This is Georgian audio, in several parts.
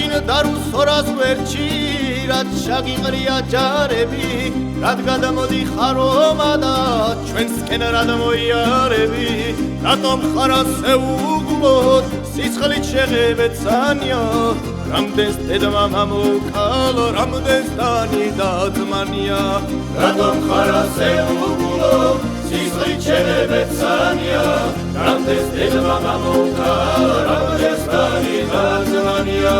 რადგან დარუსორას ვერჩი რაც შაგიყრია ჯარები რადგან მოდიხარ ომადა ჩვენსკენ რად მოიარები რატომ ხარ ასე უგულოდ სიცხლით შეღებეცანია რამდენს დედმამა მოკალო რამდენს დანი დაწმანია რატომ ხარ ასე უგულოდ სიცხლით შეღებეცანია რამდენს დედმამა მოკალო რამდენს დანი დაწმანია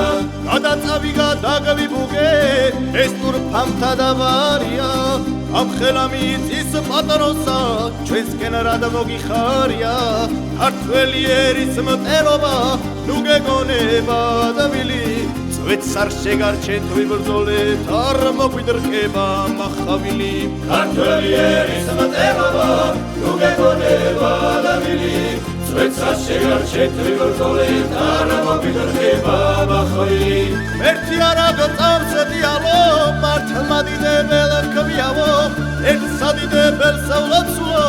გადაწავიგა დაგვიბუგე ეს თურფამთა დავარია ამ ხელა მიწის პატრონსა ჩვენსკენ რად მოგიხარია ქართველი ერის მტერობა ნუ გეგონება დავილი წვეთს არ შეგარჩეთ ვიბრძოლეთ არ მოგვიდრკება მახავილი ქართველი ერის მტერობა ნუ გეგონება დავილი წვეთს არ შეგარჩეთ ვიბრძოლეთ არ მოგვიდრკება მახავილი ერთი არა გწამს დიალო მართლმადიდებელ ქვიავო ერთ სადიდებელ სავლაცულო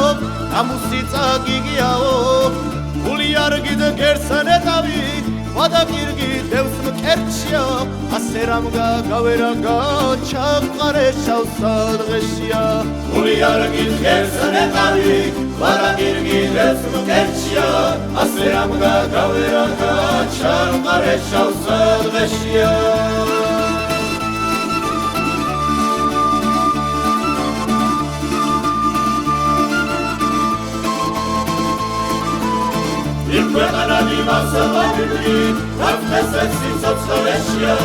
ამუსი წაგიგიაო გული არ გიდგერსანეტავი ვადაგირგი დევს მკერჩია ასე რამგა გავერაგა ჩაყარე შავსა დღეშია გული არ გიდგერსანეტავი ვადაგირგი დევს მკერჩია ასე რამგა გავერაგა ჩაყარე შავსა დღეშია ქვეყანადი მასალაბიბლი რაფთესეც სიცოცხლეშია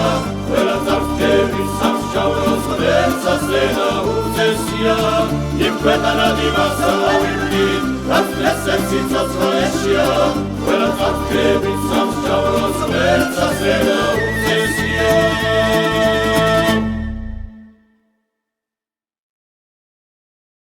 ყველა წარსკები სამსჯავროს ღმერთსასენა უწესია იმ ქვეყანადი მასალაბიბლი რაფთესეც სიცოცხლეშია ყველა წარსკები სამსჯავროს ღმერთსასენა